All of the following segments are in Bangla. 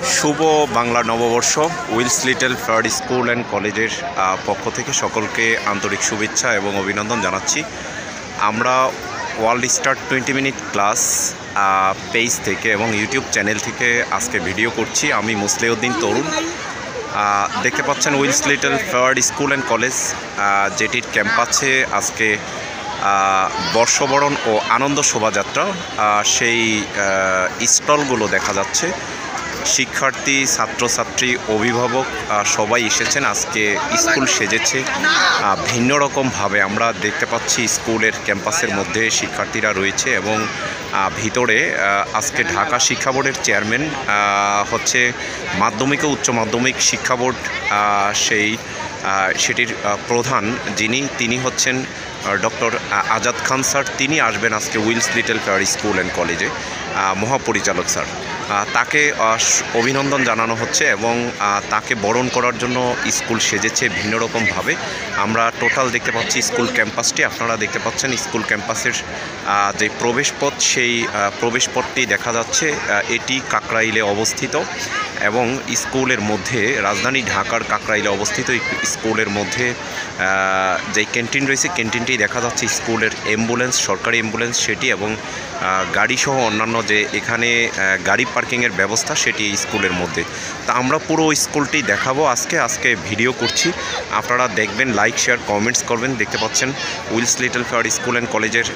শুভ বাংলা নববর্ষ। Wills Little Flower School and কলেজের পক্ষ থেকে সকলকে আন্তরিক শুভেচ্ছা এবং অভিনন্দন জানাচ্ছি। আমরা world star 20 minute class page থেকে এবং ইউটিউব চ্যানেল থেকে আজকে ভিডিও করছি। আমি মুসলিউদ্দিন তরুণ। দেখতে পাচ্ছেন Wills Little Flower School and College, যেটির ক্যাম্পাসে আজকে বর্ষবরণ ও আনন্দ শোভাযাত্রা, সেই স্টলগুলো দেখা যাচ্ছে। শিক্ষার্থী, ছাত্রছাত্রী, অভিভাবক সবাই এসেছেন। আজকে স্কুল সেজেছে ভিন্ন রকমভাবে। আমরা দেখতে পাচ্ছি স্কুলের ক্যাম্পাসের মধ্যে শিক্ষার্থীরা রয়েছে এবং ভিতরে আজকে ঢাকা শিক্ষা বোর্ডের চেয়ারম্যান হচ্ছে মাধ্যমিক ও উচ্চ মাধ্যমিক শিক্ষা বোর্ড, সেটির প্রধান তিনি হচ্ছেন ডক্টর আজাদ খান স্যার। তিনি আসবেন আজকে Wills Little Flower School and কলেজে, মহাপরিচালক স্যার। তাকে অভিনন্দন জানানো হচ্ছে এবং তাকে বরণ করার জন্য স্কুল সেজেছে ভিন্ন রকমভাবে। আমরা টোটাল দেখতে পাচ্ছি স্কুল ক্যাম্পাসটি। আপনারা দেখতে পাচ্ছেন স্কুল ক্যাম্পাসের যে প্রবেশপথ, সেই প্রবেশপথটি দেখা যাচ্ছে। এটি কাকরাইলে অবস্থিত এবং স্কুলের মধ্যে, রাজধানী ঢাকার কাকরাইলে অবস্থিত স্কুলের মধ্যে যে ক্যান্টিন রয়েছে, ক্যান্টিনটি দেখা যাচ্ছে। স্কুলের অ্যাম্বুলেন্স, সরকারি অ্যাম্বুলেন্স সেটি, এবং গাড়িসহ অন্যান্য যে এখানে গাড়ি পার্কিংয়ের ব্যবস্থা, সেটি স্কুলের মধ্যে। তা আমরা পুরো স্কুলটি দেখাবো আজকে ভিডিও করছি। আপনারা দেখবেন, লাইক, শেয়ার, কমেন্টস করবেন। দেখতে পাচ্ছেন Wills Little Flower School and কলেজের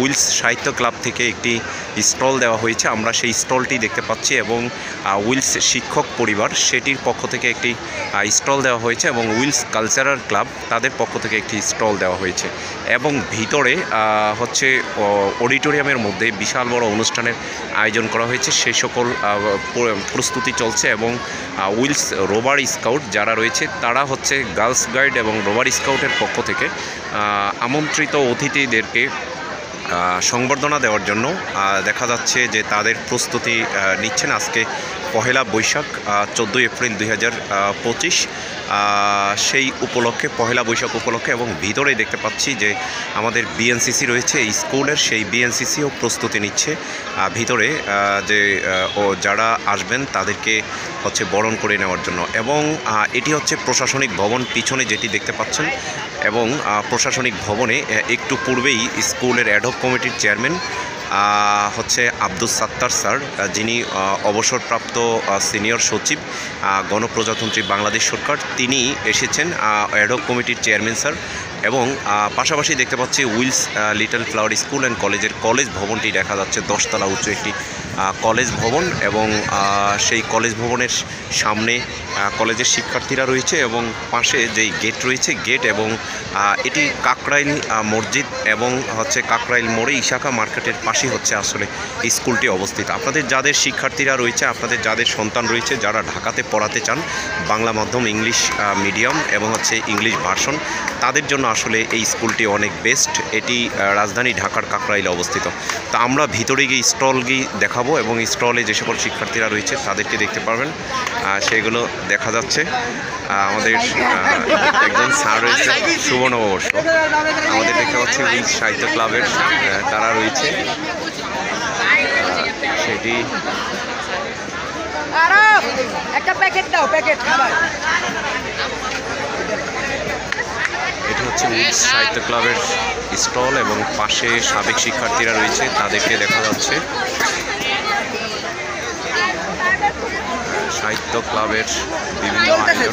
উইলস সাহিত্য ক্লাব থেকে একটি স্টল দেওয়া হয়েছে। আমরা সেই স্টলটি দেখতে পাচ্ছি এবং উইলস শিক্ষক পরিবার, সেটির পক্ষ থেকে একটি স্টল দেওয়া হয়েছে এবং উইলস কালচারাল ক্লাব, তাদের পক্ষ থেকে একটি স্টল দেওয়া হয়েছে। এবং ভিতরে হচ্ছে অডিটোরিয়ামের মধ্যে বিশাল বড় অনুষ্ঠানের আয়োজন করা হয়েছে। সেই সকল প্রস্তুতি চলছে এবং উইলস রোভার স্কাউট যারা রয়েছে, তারা হচ্ছে গার্লস গাইড এবং রোভার স্কাউটের পক্ষ থেকে আমন্ত্রিত অতিথিদেরকে সংবর্ধনা দেওয়ার জন্য দেখা যাচ্ছে যে তাদের প্রস্তুতি নিচ্ছেন। আজকে পহেলা বৈশাখ, 14 এপ্রিল 2025, সেই উপলক্ষে, পহেলা বৈশাখ উপলক্ষে। এবং ভিতরে দেখতে পাচ্ছি যে আমাদের বিএনসিসি রয়েছে স্কুলের, সেই বিএনসিসিও প্রস্তুতি নিচ্ছে ভিতরে, যে যারা আসবেন তাদেরকে হচ্ছে বরণ করে নেওয়ার জন্য। এবং এটি হচ্ছে প্রশাসনিক ভবন, পিছনে যেটি দেখতে পাচ্ছেন। এবং প্রশাসনিক ভবনে একটু পূর্বেই স্কুলের অ্যাডহক কমিটির চেয়ারম্যান হচ্ছে আব্দুস সাত্তার স্যার, যিনি অবসরপ্রাপ্ত সিনিয়র সচিব গণপ্রজাতন্ত্রী বাংলাদেশ সরকার, তিনি এসেছেন, অ্যাডহক কমিটির চেয়ারম্যান স্যার। এবং পাশাপাশি দেখতে পাচ্ছি Wills Little Flower School and কলেজের কলেজ ভবনটি দেখা যাচ্ছে। 10 তলা উঁচু একটি কলেজ ভবন এবং সেই কলেজ ভবনের সামনে কলেজের শিক্ষার্থীরা রয়েছে এবং পাশে যেই গেট রয়েছে, গেট, এবং এটি কাকরাইল মসজিদ এবং হচ্ছে কাকরাইল মোড়ে ইশাকা মার্কেটের পাশে হচ্ছে আসলে স্কুলটি অবস্থিত। আপনাদের যাদের শিক্ষার্থীরা রয়েছে, আপনাদের যাদের সন্তান রয়েছে, যারা ঢাকাতে পড়াতে চান বাংলা মাধ্যম, ইংলিশ মিডিয়াম এবং হচ্ছে ইংলিশ ভার্সন, তাদের জন্য আসলে এই স্কুলটি অনেক বেস্ট। এটি রাজধানী ঢাকার কাকরাইলে অবস্থিত। তা আমরা ভিতরে গিয়ে স্টল দেখাবো এবং স্টলে যে সকল শিক্ষার্থীরা রয়েছে তাদেরকে দেখতে পারবেন, সেগুলো দেখা যাচ্ছে। আমাদের একজন স্যার রয়েছে, শুভ নববর্ষ। আমাদের দেখতে পাচ্ছি উইলস সাহিত্য ক্লাবের তারা রয়েছে, সেটি একটা প্যাকেট দাও, প্যাকেট খাবার। এটি হচ্ছে উইলস সাহিত্য ক্লাবের স্টল এবং পাশে সাবেক শিক্ষার্থীরা রয়েছে, তাদেরকে দেখা যাচ্ছে। সাহিত্য ক্লাবের বিভিন্ন আয়োজন,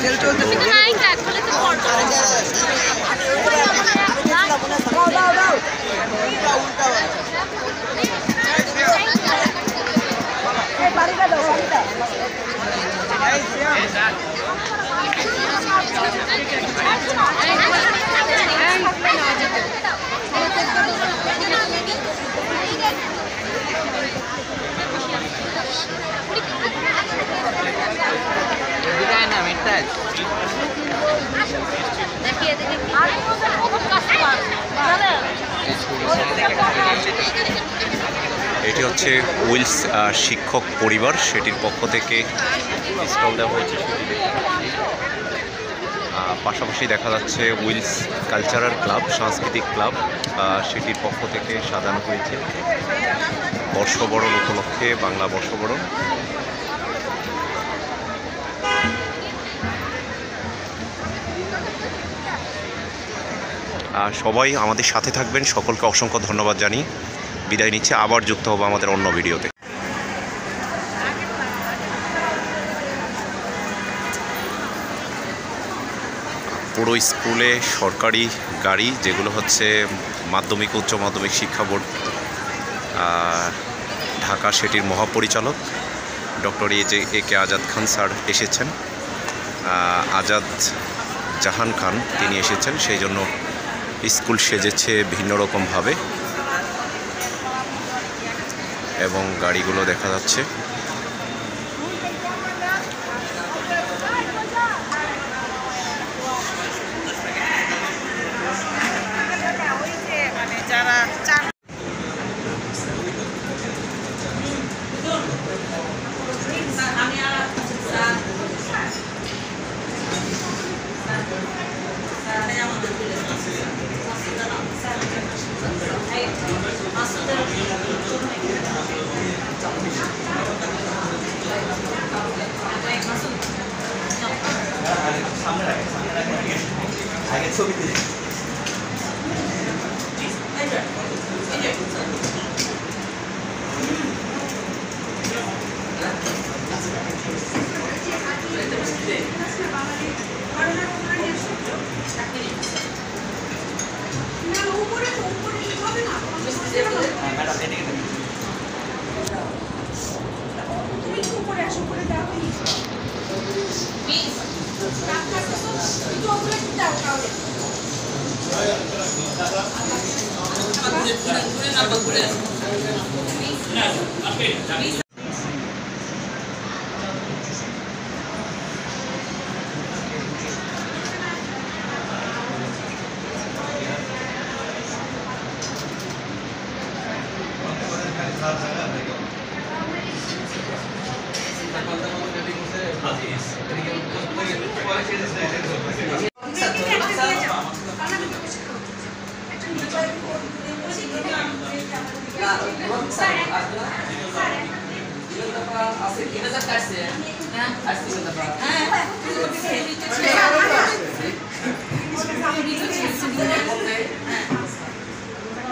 এটি হচ্ছে উইলস শিক্ষক পরিবার, সেটির পক্ষ থেকে স্টল দেওয়া হয়েছে, সেটি দেখতে পাচ্ছি। পাশাপাশি দেখা যাচ্ছে উইলস কালচারাল ক্লাব, সাংস্কৃতিক ক্লাব, সেটির পক্ষ থেকে সাজানো হয়েছে বর্ষবরণ উপলক্ষে, বাংলা বর্ষবরণ। সবাই আমাদের সাথে থাকবেন। সকলকে অসংখ্য ধন্যবাদ জানিয়ে বিদায় নিচ্ছি। আবার যুক্ত হবো আমাদের অন্য ভিডিওতে। পুরো স্কুলে সরকারি গাড়ি, যেগুলো হচ্ছে মাধ্যমিক উচ্চ মাধ্যমিক শিক্ষা বোর্ড ঢাকা, সেটির মহাপরিচালক ডক্টর এ.কে আজাদ খান স্যার এসেছেন। আজাদ জাহান খান তিনি এসেছেন, সেই জন্য স্কুল সেজেছে ভিন্ন রকমভাবে এবং গাড়িগুলো দেখা যাচ্ছে।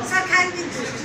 Sir,